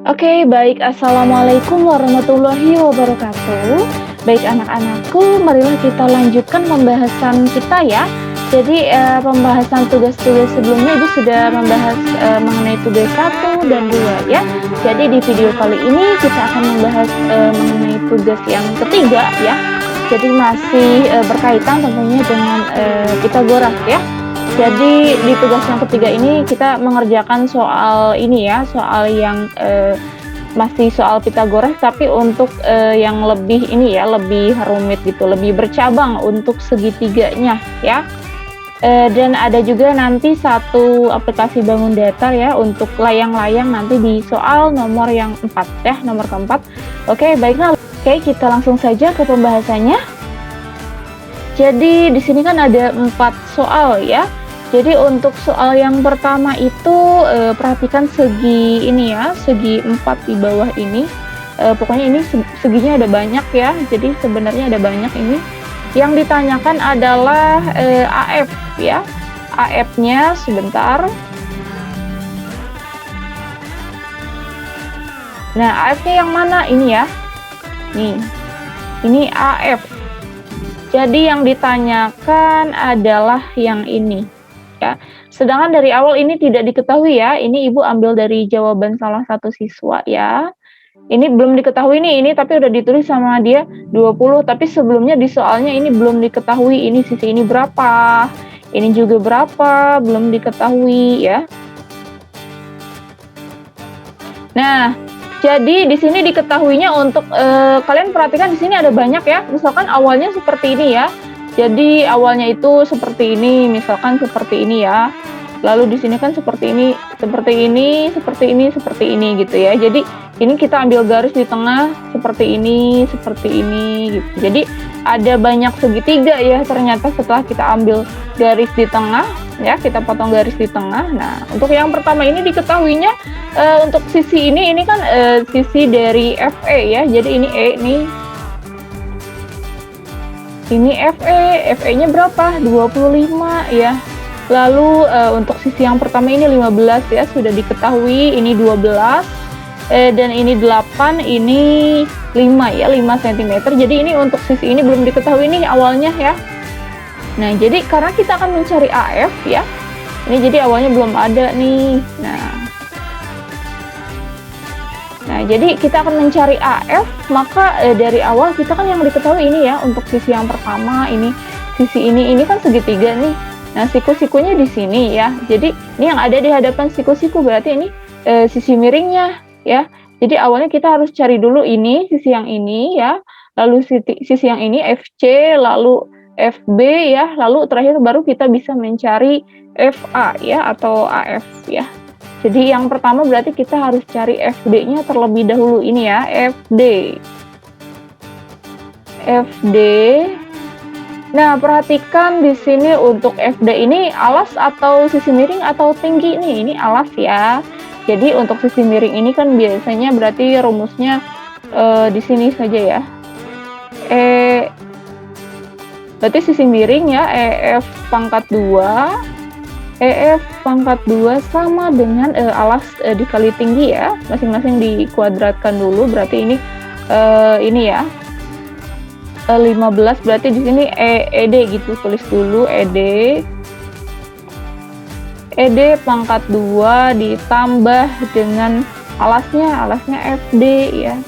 Oke, baik. Assalamualaikum warahmatullahi wabarakatuh. Baik anak-anakku, marilah kita lanjutkan pembahasan kita ya. Jadi, pembahasan tugas-tugas sebelumnya Ibu sudah membahas, mengenai tugas 1 dan 2 ya. Jadi di video kali ini kita akan membahas, mengenai tugas yang ketiga ya. Jadi masih, berkaitan tentunya dengan, Pitagoras ya. Jadi di tugas yang ketiga ini kita mengerjakan soal ini ya, soal yang, masih soal Pitagoras tapi untuk, yang lebih ini ya, lebih rumit gitu, lebih bercabang untuk segitiganya ya. Dan ada juga nanti satu aplikasi bangun datar ya untuk layang-layang nanti di soal nomor yang 4 ya, nomor keempat. Oke, baiklah. Oke, kita langsung saja ke pembahasannya. Jadi di sini kan ada 4 soal ya. Jadi untuk soal yang pertama itu, perhatikan segi ini ya, segi 4 di bawah ini, pokoknya ini seginya ada banyak ya, jadi sebenarnya ada banyak ini. Yang ditanyakan adalah, AF ya, AF-nya sebentar. Nah, AF-nya yang mana? Ini ya, nih, ini AF. Jadi yang ditanyakan adalah yang ini. Ya, sedangkan dari awal ini tidak diketahui ya, ini Ibu ambil dari jawaban salah satu siswa ya. Ini belum diketahui nih, ini tapi udah ditulis sama dia 20, tapi sebelumnya di soalnya ini belum diketahui, ini sisi ini berapa, ini juga berapa, belum diketahui ya. Nah, jadi di sini diketahuinya untuk, kalian perhatikan di sini ada banyak ya, misalkan awalnya seperti ini ya. Jadi awalnya itu seperti ini, misalkan seperti ini ya. Lalu di sini kan seperti ini, seperti ini, seperti ini, seperti ini gitu ya. Jadi ini kita ambil garis di tengah seperti ini gitu. Jadi ada banyak segitiga ya ternyata setelah kita ambil garis di tengah ya, kita potong garis di tengah. Nah, untuk yang pertama ini diketahuinya untuk sisi ini kan sisi dari FE ya. Jadi ini E nih. Ini FE-nya berapa? 25 ya. Lalu, untuk sisi yang pertama ini 15 ya, sudah diketahui, ini 12, dan ini 8, ini 5 ya, 5 cm. Jadi ini untuk sisi ini belum diketahui nih awalnya ya. Nah, jadi karena kita akan mencari AF ya, ini jadi awalnya belum ada nih. Nah, jadi kita akan mencari AF, maka dari awal kita kan yang diketahui ini ya, untuk sisi yang pertama ini, sisi ini kan segitiga nih. Nah, siku-sikunya di sini ya. Jadi ini yang ada di hadapan siku-siku berarti ini sisi miringnya ya. Jadi awalnya kita harus cari dulu ini, sisi yang ini ya, lalu sisi yang ini FC, lalu FB ya, lalu terakhir baru kita bisa mencari FA ya atau AF ya. Jadi yang pertama berarti kita harus cari FD-nya terlebih dahulu, ini ya, FD. Nah, perhatikan di sini untuk FD ini alas atau sisi miring atau tinggi nih, ini alas ya. Jadi untuk sisi miring ini kan biasanya berarti rumusnya di sini saja ya. Berarti sisi miring ya, EF pangkat 2. EF pangkat 2 sama dengan alas dikali tinggi ya, masing-masing dikuadratkan dulu, berarti ini ya, 15 berarti di sini ED gitu, tulis dulu ED pangkat 2 ditambah dengan alasnya FD ya,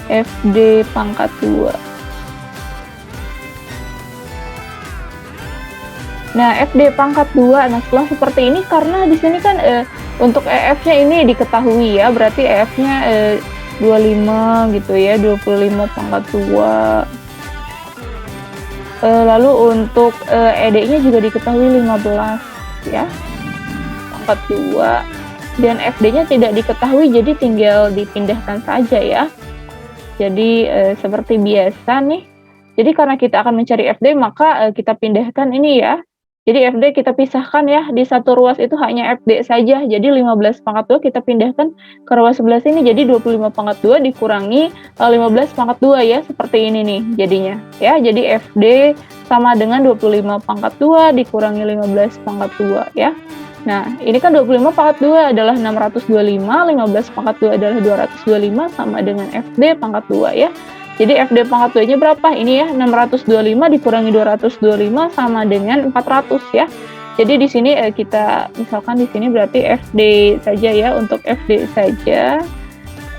FD pangkat 2. Nah, FD pangkat 2, nah setelah seperti ini karena di sini kan untuk EF-nya ini diketahui ya, berarti EF-nya 25 gitu ya, 25 pangkat 2. Lalu untuk ED-nya juga diketahui 15 ya, pangkat 2. Dan FD-nya tidak diketahui, jadi tinggal dipindahkan saja ya. Jadi seperti biasa nih. Jadi karena kita akan mencari FD, maka kita pindahkan ini ya. Jadi FD kita pisahkan ya, di satu ruas itu hanya FD saja, jadi 15 pangkat 2 kita pindahkan ke ruas sebelah sini, jadi 25 pangkat 2 dikurangi 15 pangkat 2 ya, seperti ini nih jadinya. Ya, jadi FD sama dengan 25 pangkat 2 dikurangi 15 pangkat 2 ya. Nah, ini kan 25 pangkat 2 adalah 625, 15 pangkat 2 adalah 225 sama dengan FD pangkat 2 ya. Jadi FD pangkat 2-nya berapa? Ini ya, 625 dikurangi 225 sama dengan 400 ya. Jadi di sini kita misalkan di sini berarti FD saja ya, untuk FD saja.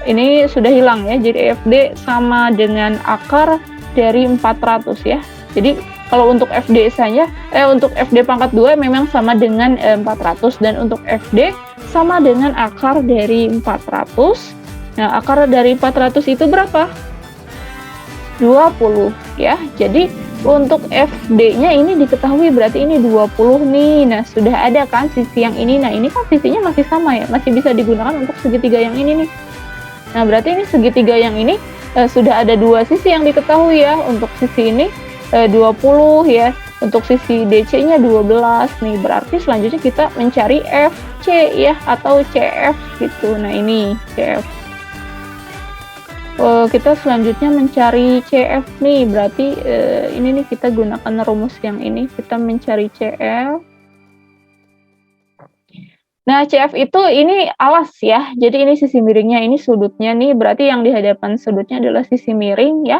Ini sudah hilang ya. Jadi FD sama dengan akar dari 400 ya. Jadi kalau untuk FD saja, untuk FD pangkat 2 memang sama dengan 400, dan untuk FD sama dengan akar dari 400. Nah, akar dari 400 itu berapa? 20 ya. Jadi untuk FD-nya ini diketahui, berarti ini 20 nih. Nah, sudah ada kan sisi yang ini. Nah, ini kan sisinya masih sama ya, masih bisa digunakan untuk segitiga yang ini nih. Nah, berarti ini segitiga yang ini sudah ada dua sisi yang diketahui ya. Untuk sisi ini 20 ya, untuk sisi DC-nya 12 nih. Berarti selanjutnya kita mencari FC ya, atau CF gitu. Nah, ini CF. Kita selanjutnya mencari CF nih. Berarti ini nih kita gunakan rumus yang ini, kita mencari CF. Nah, CF itu ini alas ya. Jadi ini sisi miringnya, ini sudutnya nih. Berarti yang di hadapan sudutnya adalah sisi miring ya.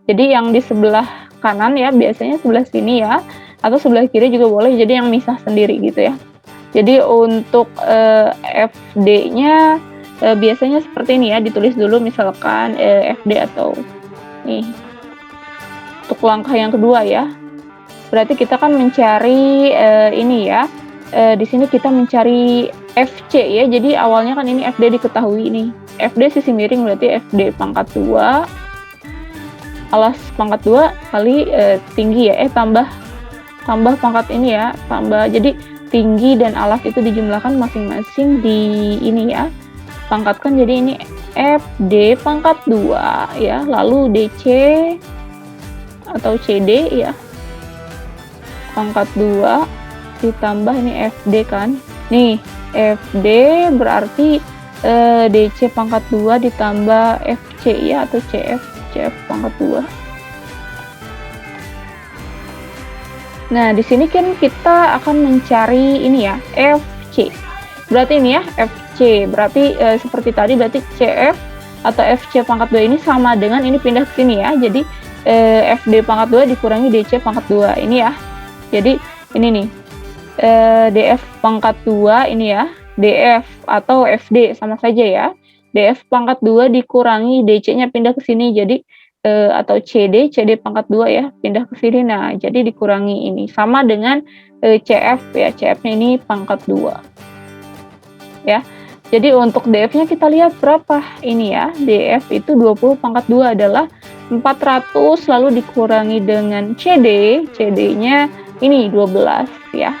Jadi yang di sebelah kanan ya, biasanya sebelah sini ya, atau sebelah kiri juga boleh, jadi yang misah sendiri gitu ya. Jadi untuk FD-nya biasanya seperti ini ya, ditulis dulu misalkan FD atau nih. Untuk langkah yang kedua ya, berarti kita kan mencari ini ya, di sini kita mencari FC ya. Jadi awalnya kan ini FD diketahui nih. FD sisi miring berarti FD pangkat 2 alas pangkat 2 kali tinggi ya, tambah pangkat ini ya, tambah. Jadi tinggi dan alas itu dijumlahkan masing-masing di ini ya, pangkatkan, jadi ini FD pangkat 2 ya, lalu DC atau CD ya, pangkat 2 ditambah ini FD kan. Nih, FD berarti DC pangkat 2 ditambah FC ya, atau CF pangkat 2. Nah, di sini kan kita akan mencari ini ya, FC. Berarti ini ya, FC. Berarti seperti tadi, berarti CF atau FC pangkat 2 ini sama dengan ini pindah ke sini ya. Jadi FD pangkat 2 dikurangi DC pangkat 2 ini ya. Jadi ini nih, DF pangkat 2 ini ya, DF atau FD sama saja ya. DF pangkat 2 dikurangi DC-nya pindah ke sini, jadi atau CD pangkat 2 ya, pindah ke sini. Nah, jadi dikurangi ini sama dengan CF ya, CF-nya ini pangkat 2 ya. Jadi untuk DF-nya kita lihat berapa ini ya, DF itu 20 pangkat 2 adalah 400, lalu dikurangi dengan CD-nya ini 12 ya.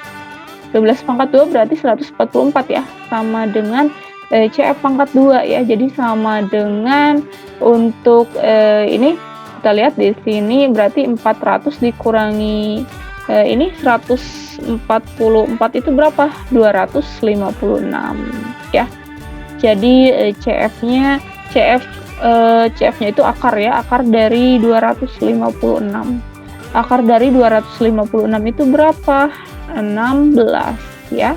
12 pangkat 2 berarti 144 ya, sama dengan CF pangkat 2 ya. Jadi sama dengan untuk ini kita lihat di sini berarti 400 dikurangi ini 144 itu berapa? 256 ya. Jadi CF-nya itu akar ya, akar dari 256. Akar dari 256 itu berapa? 16 ya.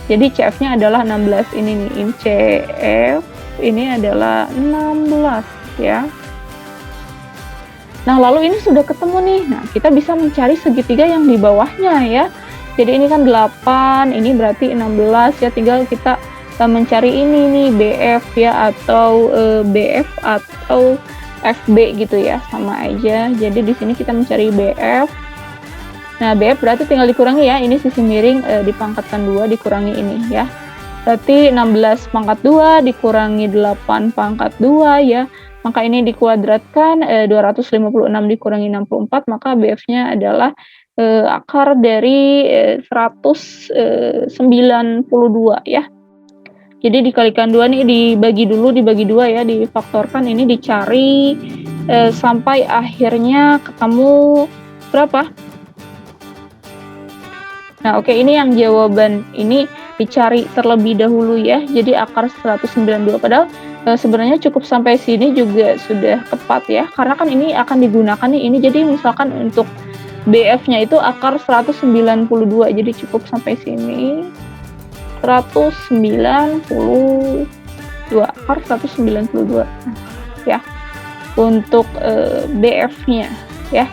Jadi CF-nya adalah 16 ini nih. Ini CF ini adalah 16 ya. Nah, lalu ini sudah ketemu nih. Nah, kita bisa mencari segitiga yang di bawahnya ya. Jadi ini kan 8, ini berarti 16 ya. Tinggal kita mencari ini nih, BF ya, atau BF atau FB gitu ya, sama aja. Jadi di sini kita mencari BF. Nah, BF berarti tinggal dikurangi ya, ini sisi miring dipangkatkan 2 dikurangi ini ya. Berarti 16 pangkat 2 dikurangi 8 pangkat 2 ya. Maka ini dikuadratkan 256 dikurangi 64, maka BF-nya adalah akar dari 192 ya. Jadi dikalikan 2 nih, dibagi 2 ya, difaktorkan, ini dicari sampai akhirnya ketemu berapa? Nah, oke, ini yang jawaban ini dicari terlebih dahulu ya. Jadi akar 192, padahal sebenarnya cukup sampai sini juga sudah tepat ya. Karena kan ini akan digunakan nih ini. Jadi misalkan untuk BF-nya itu akar 192, jadi cukup sampai sini. 192, akar 192 ya untuk BF-nya ya.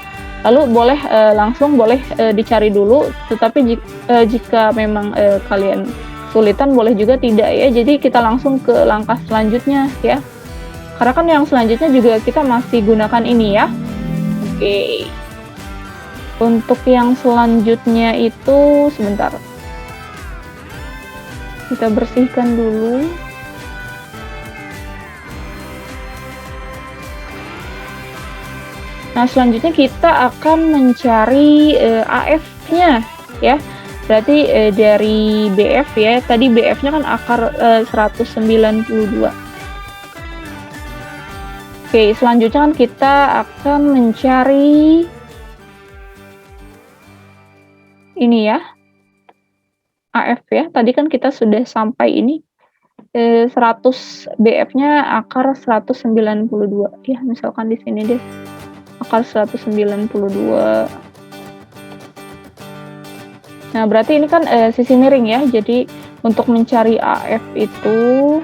Lalu boleh langsung dicari dulu, tetapi jika memang kalian kesulitan boleh juga tidak ya. Jadi kita langsung ke langkah selanjutnya ya. Karena kan yang selanjutnya juga kita masih gunakan ini ya. Oke. Untuk yang selanjutnya itu sebentar. Kita bersihkan dulu. Nah, selanjutnya kita akan mencari AF-nya ya. Berarti dari BF ya. Tadi BF-nya kan akar 192. Oke, selanjutnya kan kita akan mencari ini ya. AF ya. Tadi kan kita sudah sampai ini 100 BF-nya akar 192 ya. Misalkan di sini deh. Akar 192. Nah, berarti ini kan sisi miring ya. Jadi untuk mencari AF itu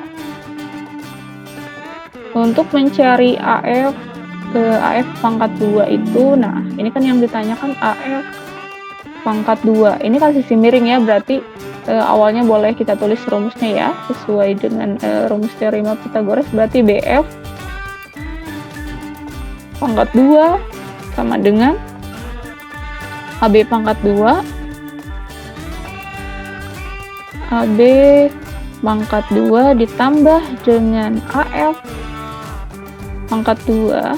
AF pangkat 2 itu, nah ini kan yang ditanyakan AF pangkat 2. Ini kan sisi miring ya, berarti awalnya boleh kita tulis rumusnya ya, sesuai dengan rumus teorema Pythagoras. Berarti BF pangkat 2 sama dengan AB pangkat 2 ditambah dengan AF pangkat 2.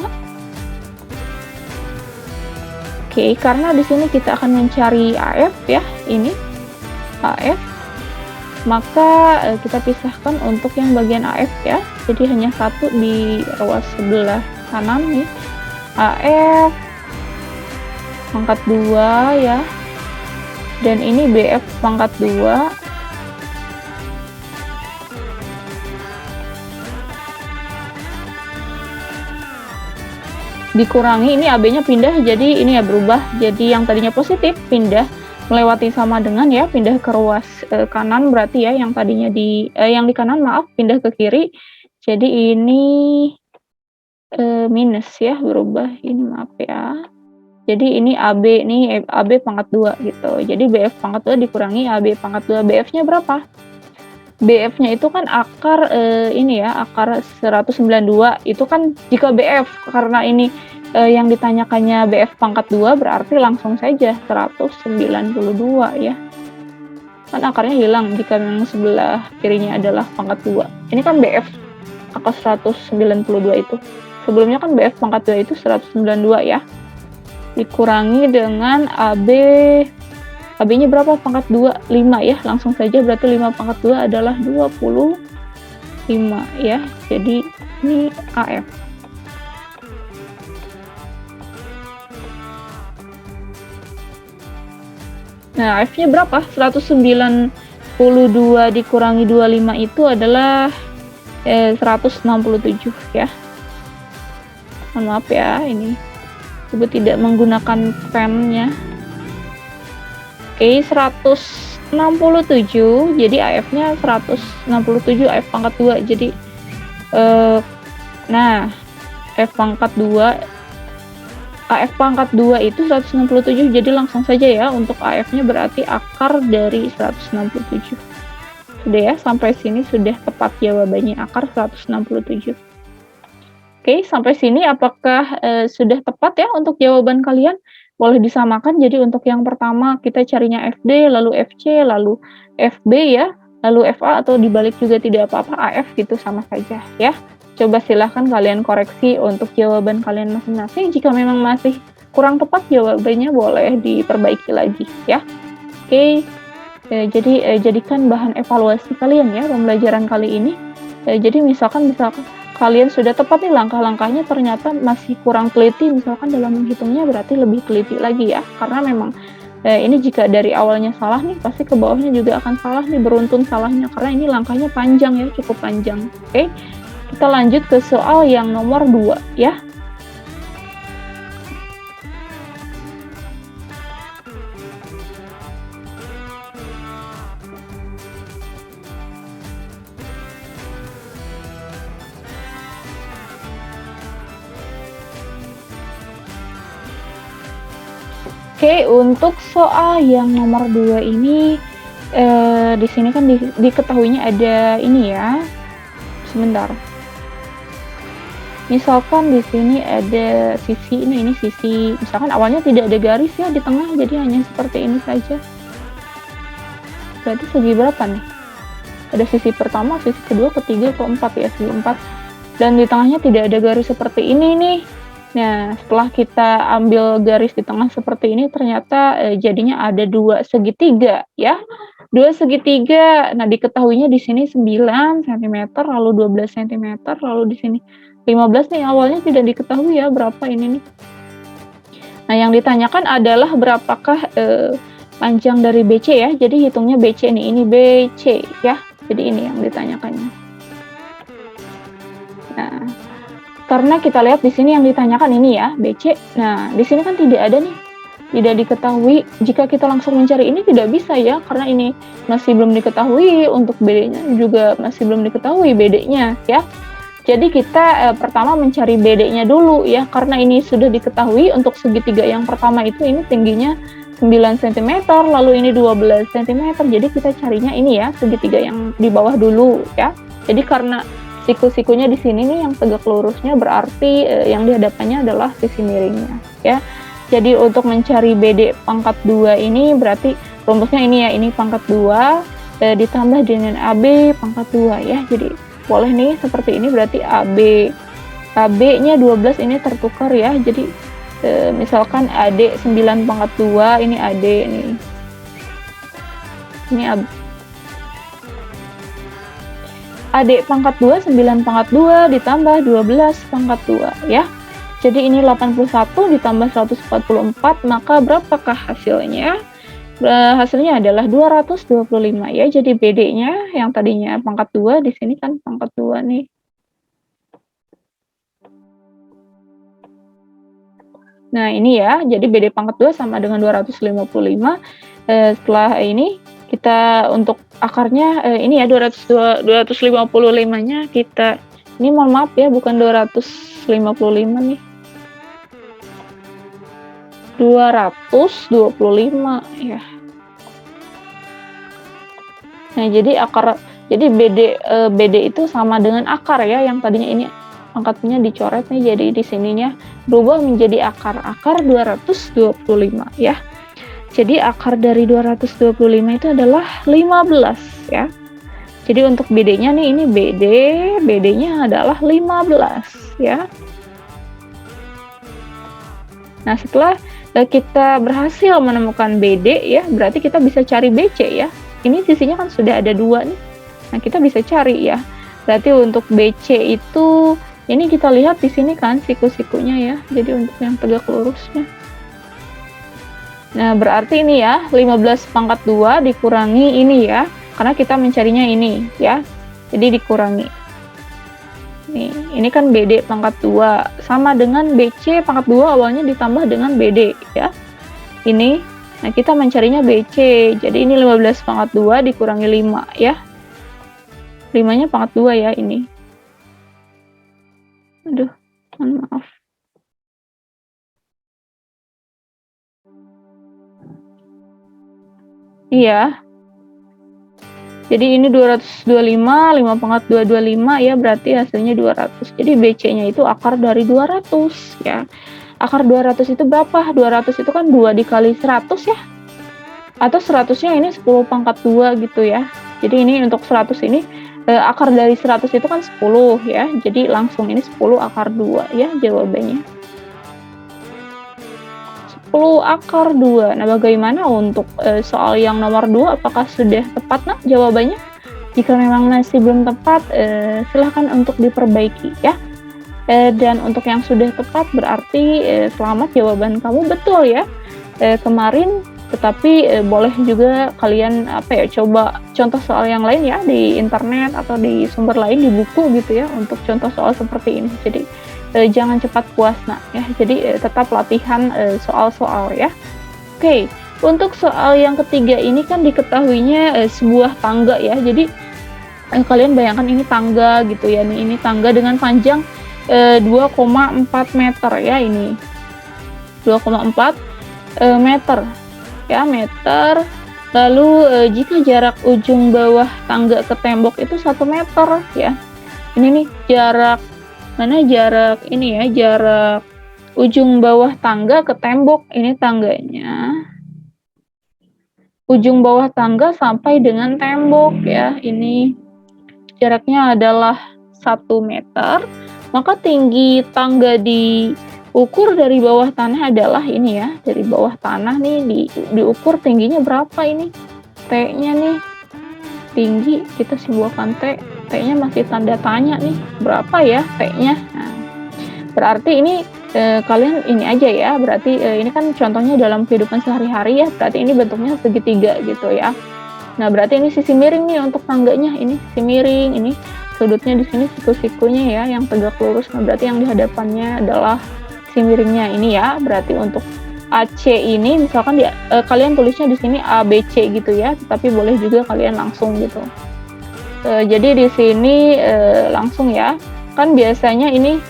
Oke, karena di sini kita akan mencari AF ya, ini AF, maka kita pisahkan untuk yang bagian AF ya. Jadi hanya satu di ruas sebelah kanan nih. AF pangkat 2 ya, dan ini BF pangkat 2 dikurangi, ini AB-nya pindah, jadi ini ya berubah, jadi yang tadinya positif pindah melewati sama dengan ya, pindah ke ruas kanan, berarti ya yang tadinya yang di kanan maaf pindah ke kiri, jadi ini minus ya, berubah ini, maaf ya. Jadi ini AB nih, AB pangkat 2 gitu. Jadi BF pangkat 2 dikurangi AB pangkat 2. BF-nya berapa? BF-nya itu kan akar ini ya, akar 192. Itu kan jika BF, karena ini yang ditanyakannya BF pangkat 2, berarti langsung saja 192 ya. Kan akarnya hilang jika memang sebelah kirinya adalah pangkat 2. Ini kan BF akar 192 itu. Sebelumnya kan BF pangkat 2 itu 192 ya. Dikurangi dengan AB-nya berapa? Pangkat 2, 5 ya. Langsung saja berarti 5 pangkat 2 adalah 25 ya. Jadi ini AF. Nah, AF-nya berapa? 192 dikurangi 25 itu adalah 167 ya. Mohon maaf ya, ini Ibu tidak menggunakan pennya. Oke, 167, jadi AF-nya 167, AF pangkat 2. Jadi nah, AF pangkat 2 itu 167, jadi langsung saja ya untuk AF-nya berarti akar dari 167. Sudah ya, sampai sini sudah tepat jawabannya, akar 167. Oke, sampai sini apakah sudah tepat ya untuk jawaban kalian? Boleh disamakan, jadi untuk yang pertama kita carinya FD, lalu FC, lalu FB ya, lalu FA, atau dibalik juga tidak apa-apa, AF gitu sama saja ya. Coba silahkan kalian koreksi untuk jawaban kalian masing-masing. Jika memang masih kurang tepat jawabannya, boleh diperbaiki lagi ya. Oke, jadi jadikan bahan evaluasi kalian ya pembelajaran kali ini. Jadi misalkan kalian sudah tepat nih langkah-langkahnya, ternyata masih kurang teliti misalkan dalam menghitungnya, berarti lebih teliti lagi ya, karena memang ini jika dari awalnya salah nih, pasti ke bawahnya juga akan salah nih, beruntun salahnya, karena ini langkahnya panjang ya, cukup panjang. Oke, kita lanjut ke soal yang nomor 2 ya. Oke, untuk soal yang nomor 2 ini, di sini kan diketahuinya ada ini ya, sebentar. Misalkan di sini ada sisi ini sisi, misalkan awalnya tidak ada garis ya di tengah, jadi hanya seperti ini saja. Berarti segi berapa nih? Ada sisi pertama, sisi kedua, ketiga, keempat ya, segi 4. Dan di tengahnya tidak ada garis seperti ini nih. Nah, setelah kita ambil garis di tengah seperti ini, ternyata jadinya ada 2 segitiga ya. 2 segitiga. Nah, diketahuinya di sini 9 cm, lalu 12 cm, lalu di sini 15 nih, awalnya tidak diketahui ya berapa ini nih. Nah, yang ditanyakan adalah berapakah panjang dari BC ya. Jadi hitungnya BC nih, ini BC ya. Jadi ini yang ditanyakannya. Nah, karena kita lihat di sini yang ditanyakan ini ya, BC. Nah, di sini kan tidak ada nih, tidak diketahui. Jika kita langsung mencari ini tidak bisa ya, karena ini masih belum diketahui, untuk BD-nya juga masih belum diketahui BD-nya ya. Jadi kita pertama mencari BD-nya dulu ya, karena ini sudah diketahui untuk segitiga yang pertama itu ini tingginya 9 cm, lalu ini 12 cm. Jadi kita carinya ini ya, segitiga yang di bawah dulu ya. Jadi karena siku-sikunya di sini nih yang tegak lurusnya, berarti yang dihadapannya adalah sisi miringnya ya. Jadi untuk mencari BD pangkat 2 ini berarti rumusnya ini ya, ini pangkat 2 ditambah dengan AB pangkat 2 ya. Jadi boleh nih seperti ini, berarti AB-nya 12 ini tertukar ya. Jadi misalkan AD 9 pangkat 2, ini AD nih. Ini AD pangkat 2, 9 pangkat 2 ditambah 12 pangkat 2 ya. Jadi ini 81 ditambah 144, maka berapakah hasilnya? Hasilnya adalah 225 ya. Jadi BD-nya yang tadinya pangkat 2 di sini kan pangkat 2 nih. Nah, ini ya. Jadi BD pangkat 2 sama dengan 255. Setelah ini kita untuk akarnya ini ya 255-nya kita, ini mohon maaf ya, bukan 255 nih. 225 ya. Nah, jadi BD itu sama dengan akar ya, yang tadinya ini angkatnya dicoret nih, jadi di sininya berubah menjadi akar 225 ya. Jadi akar dari 225 itu adalah 15 ya. Jadi untuk BD-nya nih, ini BD-nya adalah 15 ya. Nah, setelah kita berhasil menemukan BD ya, berarti kita bisa cari BC ya. Ini sisinya kan sudah ada 2 nih. Nah, kita bisa cari ya. Berarti untuk BC itu, ini kita lihat di sini kan siku-sikunya ya. Jadi untuk yang tegak lurusnya. Nah, berarti ini ya, 15 pangkat 2 dikurangi ini ya. Karena kita mencarinya ini ya. Jadi dikurangi. Nih, ini kan BD pangkat 2 sama dengan BC pangkat 2 awalnya ditambah dengan BD ya. Ini, nah kita mencarinya BC. Jadi ini 15 pangkat 2 dikurangi 5 ya. 5-nya pangkat 2 ya ini. Aduh, mohon maaf. Iya. Jadi ini 225, 5 pangkat 2, 25 ya, berarti hasilnya 200. Jadi BC-nya itu akar dari 200 ya. Akar 200 itu berapa? 200 itu kan 2 dikali 100 ya. Atau 100-nya ini 10 pangkat 2 gitu ya. Jadi ini untuk 100 ini, akar dari 100 itu kan 10 ya. Jadi langsung ini 10 akar 2 ya jawabannya. 10 akar 2. Nah, bagaimana untuk soal yang nomor 2, apakah sudah tepat nak jawabannya? Jika memang masih belum tepat, silahkan untuk diperbaiki ya. Dan untuk yang sudah tepat berarti selamat, jawaban kamu betul ya kemarin. Tetapi boleh juga kalian coba contoh soal yang lain ya di internet atau di sumber lain, di buku gitu ya, untuk contoh soal seperti ini. Jadi jangan cepat puas nak ya. Jadi tetap latihan soal-soal ya. Oke, untuk soal yang ketiga ini kan diketahuinya sebuah tangga ya. Jadi kalian bayangkan ini tangga gitu ya. Ini tangga dengan panjang 2,4 meter ya ini. 2,4 meter, ya, meter. Lalu, jika jarak ujung bawah tangga ke tembok itu 1 meter, ya. Ini nih jarak ini ya, jarak ujung bawah tangga ke tembok, ini tangganya. Ujung bawah tangga sampai dengan tembok, ya, ini jaraknya adalah 1 meter, maka tinggi tangga diukur dari bawah tanah adalah ini ya, dari bawah tanah nih diukur tingginya berapa ini, T-nya nih, tinggi kita simbolkan T, T-nya masih tanda tanya nih, berapa ya T-nya. Nah, berarti ini kalian ini aja ya, berarti ini kan contohnya dalam kehidupan sehari-hari ya, berarti ini bentuknya segitiga gitu ya. Nah, berarti ini sisi miring nih untuk tangganya, ini sisi miring, ini sudutnya di sini siku-sikunya ya, yang tegak lurus. Nah, berarti yang di hadapannya adalah sisi miringnya ini ya. Berarti untuk AC ini misalkan kalian tulisnya di sini ABC gitu ya, tapi boleh juga kalian langsung gitu. Jadi di sini langsung ya. Kan biasanya ini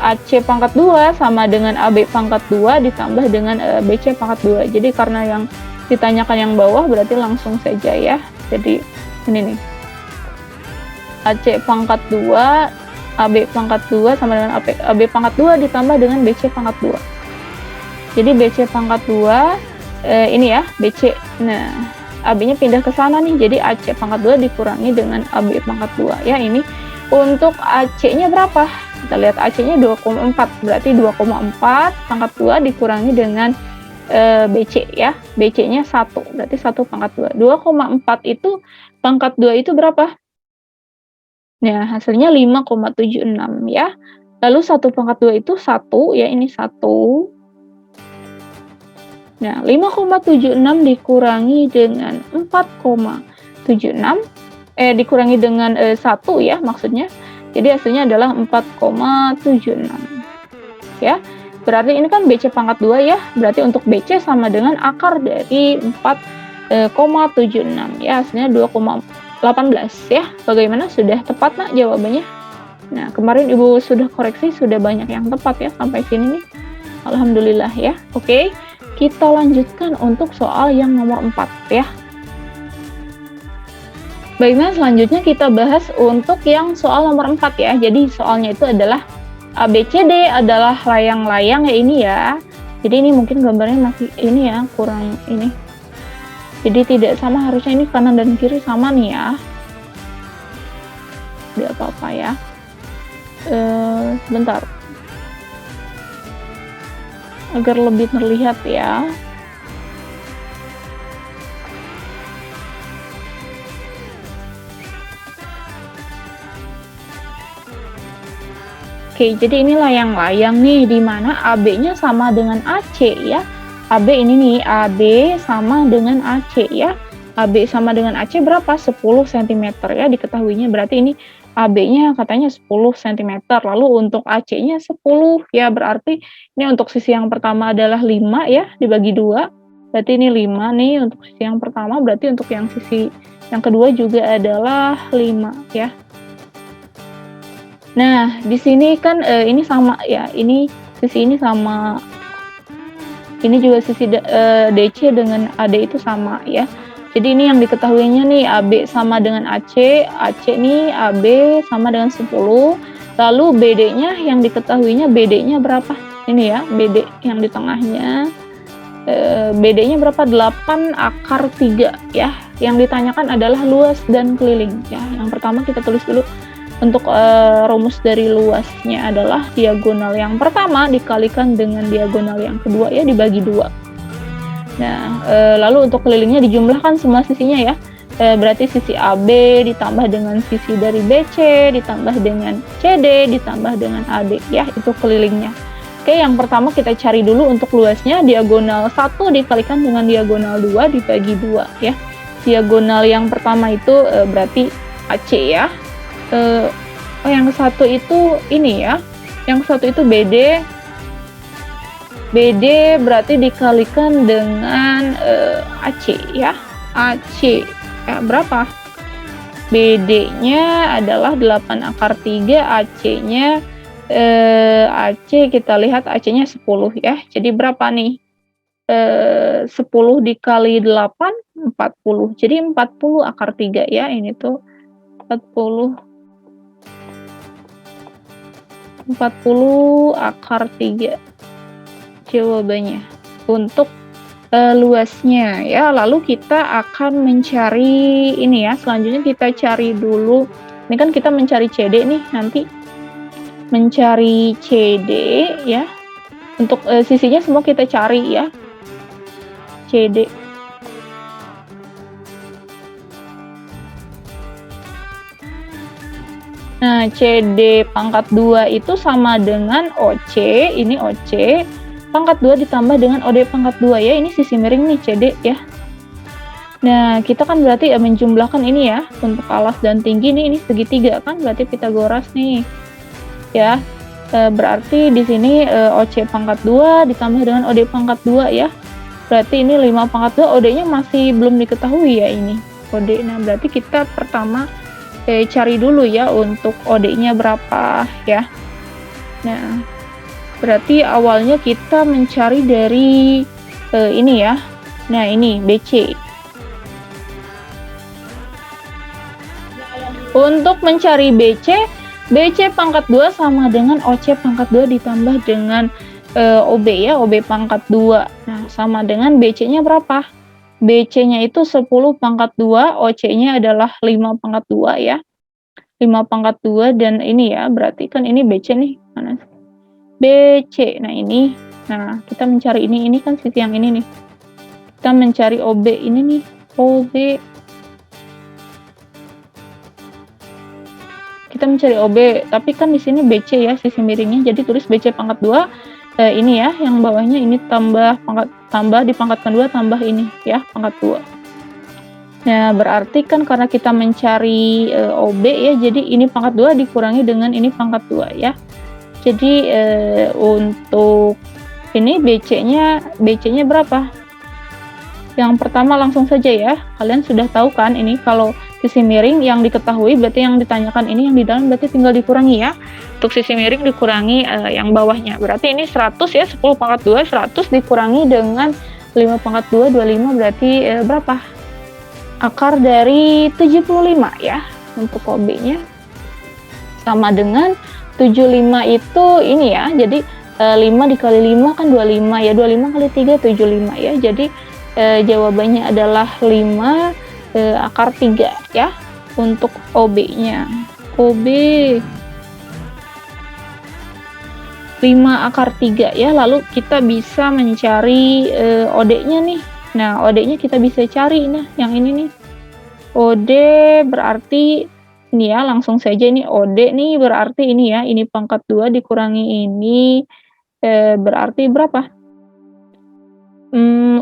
AC pangkat 2 sama dengan AB pangkat 2 ditambah dengan BC pangkat 2. Jadi karena yang ditanyakan yang bawah berarti langsung saja ya. Jadi ini nih. AC pangkat 2, AB pangkat 2 sama dengan AB pangkat 2 ditambah dengan BC pangkat 2. Jadi BC pangkat 2 ini ya, BC. Nah, AB-nya pindah ke sana nih. Jadi AC pangkat 2 dikurangi dengan AB pangkat 2 ya. Ini untuk AC-nya berapa? Kita lihat AC-nya 2,4. Berarti 2,4 pangkat 2 dikurangi dengan BC ya. BC-nya 1. Berarti 1 pangkat 2. 2,4 itu pangkat 2 itu berapa? Nah, hasilnya 5,76 ya. Lalu 1 pangkat 2 itu 1 ya, ini 1. Nah, 5,76 dikurangi dengan 4,76 dikurangi dengan 1 ya maksudnya. Jadi hasilnya adalah 4,76 ya. Berarti ini kan BC pangkat 2 ya. Berarti untuk BC sama dengan akar dari 4,76 ya. Hasilnya 2,18 ya. Bagaimana, sudah tepat nak jawabannya? Nah, kemarin Ibu sudah koreksi, sudah banyak yang tepat ya sampai sini nih. Alhamdulillah ya. Oke, kita lanjutkan untuk soal yang nomor 4 ya. Baiklah, selanjutnya kita bahas untuk yang soal nomor 4 ya. Jadi soalnya itu adalah ABCD adalah layang-layang ya ini ya. Jadi ini mungkin gambarnya masih ini ya, kurang ini. Jadi tidak sama, harusnya ini kanan dan kiri sama nih ya. Tidak apa-apa ya. Sebentar. Agar lebih terlihat ya. Oke, jadi ini layang-layang nih, di mana AB-nya sama dengan AC ya. AB ini nih, AB sama dengan AC ya. AB sama dengan AC berapa? 10 cm ya, diketahuinya. Berarti ini AB-nya katanya 10 cm. Lalu untuk AC-nya 10 ya, berarti ini untuk sisi yang pertama adalah 5 ya, dibagi 2. Berarti ini 5 nih untuk sisi yang pertama, berarti untuk yang sisi yang kedua juga adalah 5 ya. Nah, di sini kan ini sama ya, ini sisi ini sama, ini juga sisi DC dengan AD itu sama ya. Jadi ini yang diketahuinya nih, AB sama dengan AC, AC nih AB sama dengan 10. Lalu BD-nya yang diketahuinya, BD-nya berapa? Ini ya, BD yang di tengahnya. BD-nya berapa? 8 akar 3 ya. Yang ditanyakan adalah luas dan keliling ya. Yang pertama kita tulis dulu. Untuk rumus dari luasnya adalah diagonal yang pertama dikalikan dengan diagonal yang kedua ya, dibagi 2. Nah, lalu untuk kelilingnya dijumlahkan semua sisinya ya. Berarti sisi AB ditambah dengan sisi dari BC ditambah dengan CD ditambah dengan AD ya, itu kelilingnya. Oke, yang pertama kita cari dulu untuk luasnya, diagonal 1 dikalikan dengan diagonal 2 dibagi 2 ya. Diagonal yang pertama itu berarti AC ya. Yang satu itu ini ya, yang satu itu BD. BD berarti dikalikan dengan AC ya. AC ya, berapa? BD-nya adalah 8 akar 3, AC-nya AC kita lihat AC-nya 10 ya. Jadi berapa nih? 10 dikali 8, 40. Jadi 40 akar 3 ya, ini tuh 40 akar 3 jawabannya untuk luasnya ya. Lalu kita akan mencari ini ya, selanjutnya kita cari dulu, ini kan kita mencari CD nih, nanti mencari CD ya. Untuk sisinya semua kita cari ya, CD. Nah, CD pangkat 2 itu sama dengan OC, ini OC, pangkat 2 ditambah dengan OD pangkat 2 ya, ini sisi miring nih CD ya. Nah, kita kan berarti menjumlahkan ini ya, untuk alas dan tinggi nih, ini segitiga kan, berarti Pitagoras nih. Ya, berarti di sini OC pangkat 2 ditambah dengan OD pangkat 2 ya. Berarti ini 5 pangkat 2, OD-nya masih belum diketahui ya ini, OD. Nah, berarti kita pertama cari dulu ya untuk OD-nya berapa ya. Nah, berarti awalnya kita mencari dari ini ya. Nah, ini BC. Untuk mencari BC pangkat 2 sama dengan OC pangkat 2 ditambah dengan OB ya, OB pangkat 2. Nah, sama dengan BC-nya berapa? BC-nya itu 10 pangkat 2, OC-nya adalah 5 pangkat 2 ya. 5 pangkat 2 dan ini ya, berarti kan ini BC nih. Mana? BC. Nah, ini. Nah, kita mencari ini kan sisi yang ini nih. Kita mencari OB ini nih, OB. Kita mencari OB, tapi kan di sini BC ya, sisi miringnya. Jadi tulis BC pangkat 2. Ini ya, yang bawahnya ini tambah di pangkat kedua tambah ini ya, pangkat 2. Nah, berarti kan karena kita mencari OB ya, jadi ini pangkat 2 dikurangi dengan ini pangkat 2 ya. Jadi untuk ini BC-nya berapa? Yang pertama langsung saja ya, kalian sudah tahu kan ini kalau sisi miring yang diketahui berarti yang ditanyakan ini yang di dalam berarti tinggal dikurangi ya. Untuk sisi miring dikurangi yang bawahnya, berarti ini 100 ya, 10 pangkat 2, 100 dikurangi dengan 5 pangkat 2, 25 berarti berapa? Akar dari 75 ya untuk OB-nya. Sama dengan 75 itu ini ya, jadi 5 dikali 5 kan 25 ya, 25 kali 3, 75 ya. Jadi jawabannya adalah 5 akar 3 ya untuk OB-nya. OB 5 akar 3 ya, lalu kita bisa mencari OD-nya nih. Nah, OD-nya kita bisa cari, nah yang ini nih. OD berarti ini ya, langsung saja ini OD nih berarti ini ya, ini pangkat 2 dikurangi ini berarti berapa?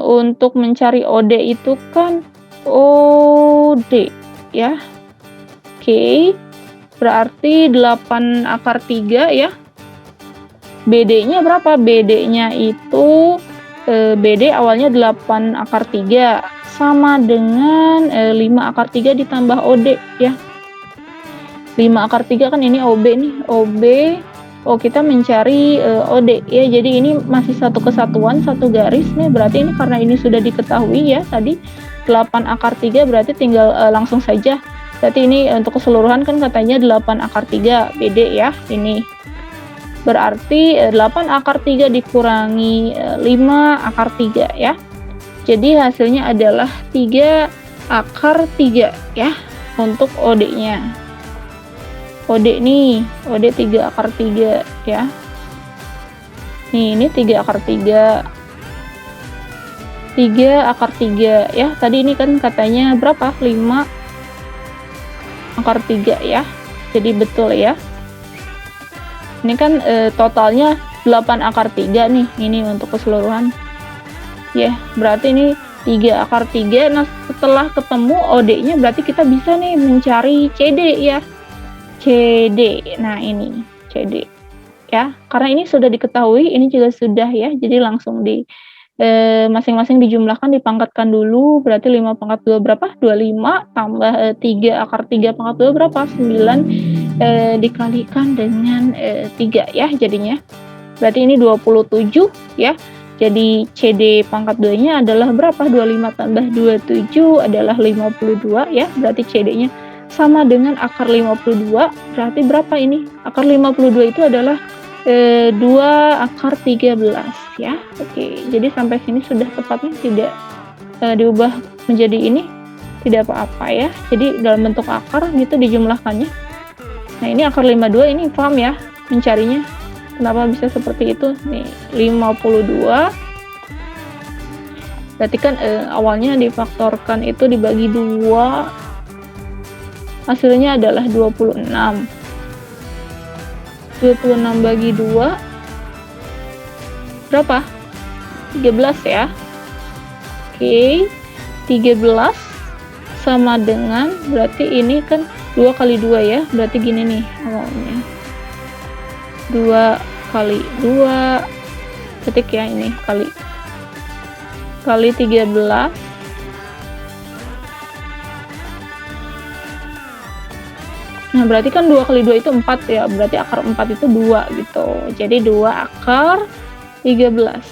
Untuk mencari OD itu kan OD ya. Oke. Berarti 8 akar 3 ya. BD-nya berapa? BD-nya itu BD awalnya 8 akar 3 sama dengan 5 akar 3 ditambah OD ya. 5 akar 3 kan ini OB nih, OB. Oh, kita mencari OD ya. Jadi ini masih satu kesatuan, satu garis nih. Berarti ini karena ini sudah diketahui ya tadi 8 akar 3 berarti tinggal langsung saja. Berarti ini untuk keseluruhan kan katanya 8 akar 3 BD ya. Ini berarti 8 akar 3 dikurangi 5 akar 3 ya. Jadi hasilnya adalah 3 akar 3 ya untuk OD-nya. OD nih, OD 3 akar 3 ya. Nih, ini 3 akar 3. 3 akar 3 ya. Tadi ini kan katanya berapa? 5 akar 3 ya. Jadi betul ya. Ini kan totalnya 8 akar 3 nih. Ini untuk keseluruhan. Ya, berarti ini 3 akar 3. Nah, setelah ketemu OD-nya berarti kita bisa nih mencari CD ya. CD. Nah, ini CD ya. Karena ini sudah diketahui, ini juga sudah ya. Jadi langsung di masing-masing dijumlahkan, dipangkatkan dulu. Berarti 5 pangkat 2 berapa? 25 tambah 3 akar 3 pangkat 2 berapa? 9 dikalikan dengan 3 ya jadinya. Berarti ini 27 ya. Jadi CD pangkat 2-nya adalah berapa? 25 tambah 27 adalah 52 ya, berarti CD-nya sama dengan akar 52, berarti berapa ini? Akar 52 itu adalah 2 akar 13 ya. Oke, jadi sampai sini sudah tepatnya, tidak diubah menjadi ini, tidak apa-apa ya. Jadi dalam bentuk akar gitu dijumlahkannya. Nah, ini akar 52, ini paham ya mencarinya? Kenapa bisa seperti itu? Nih, 52. Berarti kan awalnya difaktorkan itu dibagi 2, hasilnya adalah 26. 26 bagi 2 berapa? 13 ya. Oke, 13 sama dengan, berarti ini kan 2 kali 2 ya, berarti gini nih awalnya. 2 kali 2 ketik ya, ini kali 13. Nah, berarti kan 2 kali 2 itu 4 ya, berarti akar 4 itu 2 gitu. Jadi 2 akar 13.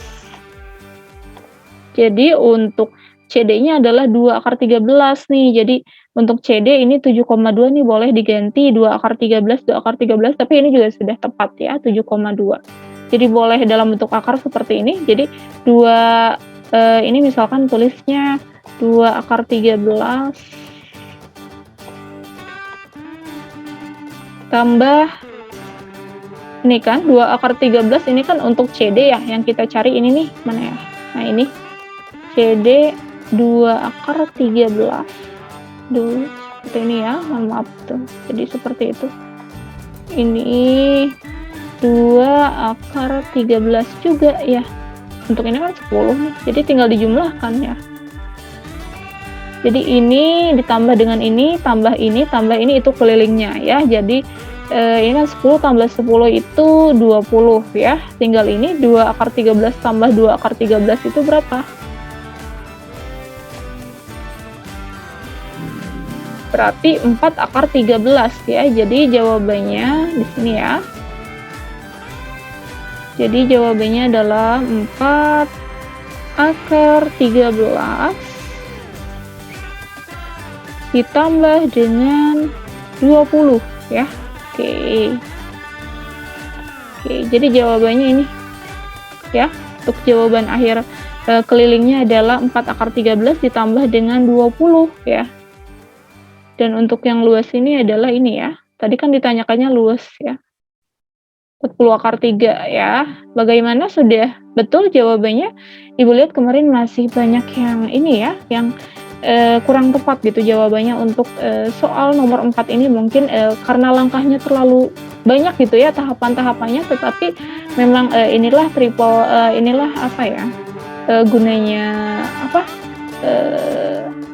Jadi untuk CD-nya adalah 2 akar 13 nih. Jadi untuk CD ini 7,2 nih, boleh diganti 2 akar 13, 2 akar 13, tapi ini juga sudah tepat ya, 7,2. Jadi boleh dalam bentuk akar seperti ini. Jadi 2 ini misalkan tulisnya 2 akar 13 tambah ini kan 2 akar 13, ini kan untuk CD ya, yang kita cari ini nih, mana ya? Nah, ini CD 2 akar 13 dulu seperti ini ya, maaf tuh. Jadi seperti itu. Ini 2 akar 13 juga ya. Untuk ini kan 10 nih, jadi tinggal dijumlahkan ya. Jadi ini ditambah dengan ini, tambah ini itu kelilingnya ya. Jadi ini kan 10 tambah 10 itu 20 ya. Tinggal ini 2 akar 13 tambah 2 akar 13 itu berapa? Berarti 4 akar 13 ya. Jadi jawabannya di sini ya. Jadi jawabannya adalah 4 akar 13 ditambah dengan 20 ya. Oke, jadi jawabannya ini ya. Untuk jawaban akhir kelilingnya adalah 4 akar 13 ditambah dengan 20 ya. Dan untuk yang luas ini adalah ini ya. Tadi kan ditanyakannya luas ya. 40 akar 3 ya. Bagaimana, sudah betul jawabannya? Ibu lihat kemarin masih banyak yang ini ya, yang kurang tepat gitu jawabannya. Untuk soal nomor 4 ini mungkin karena langkahnya terlalu banyak gitu ya, tahapan-tahapannya, tetapi memang inilah inilah apa ya, gunanya apa,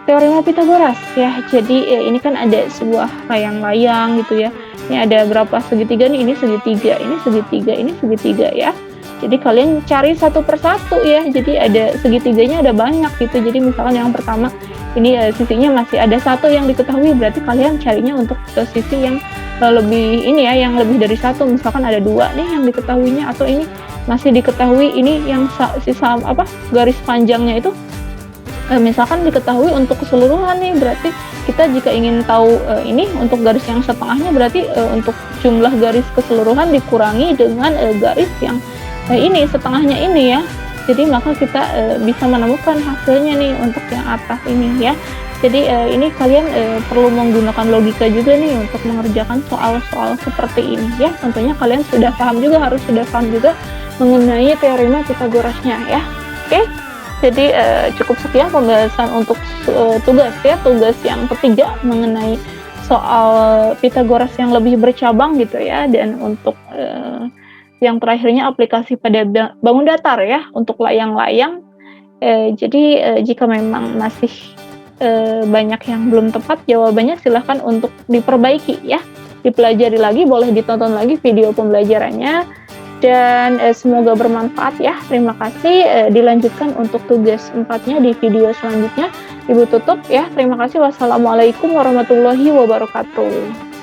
teorema Pitagoras ya. Jadi ini kan ada sebuah layang-layang gitu ya. Ini ada berapa segitiga nih, ini segitiga, ini segitiga, ini segitiga ya. Jadi kalian cari satu persatu ya. Jadi ada segitiganya ada banyak gitu. Jadi misalkan yang pertama ini sisinya masih ada satu yang diketahui, berarti kalian carinya untuk sisi yang lebih ini ya, yang lebih dari satu. Misalkan ada 2 nih yang diketahuinya, atau ini masih diketahui ini yang sisa apa, garis panjangnya itu misalkan diketahui untuk keseluruhan nih, berarti kita jika ingin tahu ini untuk garis yang setengahnya, berarti untuk jumlah garis keseluruhan dikurangi dengan garis yang ini setengahnya ini ya. Jadi maka kita bisa menemukan hasilnya nih untuk yang atas ini ya. Jadi ini kalian perlu menggunakan logika juga nih untuk mengerjakan soal-soal seperti ini ya. Tentunya kalian sudah paham juga, harus sudah paham juga mengenai teorema Pitagorasnya ya. Oke. Jadi cukup sekian pembahasan untuk tugas ya, tugas yang ketiga mengenai soal Pitagoras yang lebih bercabang gitu ya. Dan untuk yang terakhirnya aplikasi pada bangun datar ya, untuk layang-layang. Jadi jika memang masih banyak yang belum tepat jawabannya, silahkan untuk diperbaiki ya, dipelajari lagi, boleh ditonton lagi video pembelajarannya. Dan semoga bermanfaat ya. Terima kasih. Dilanjutkan untuk tugas 4-nya di video selanjutnya. Ibu tutup ya. Terima kasih. Wassalamualaikum warahmatullahi wabarakatuh.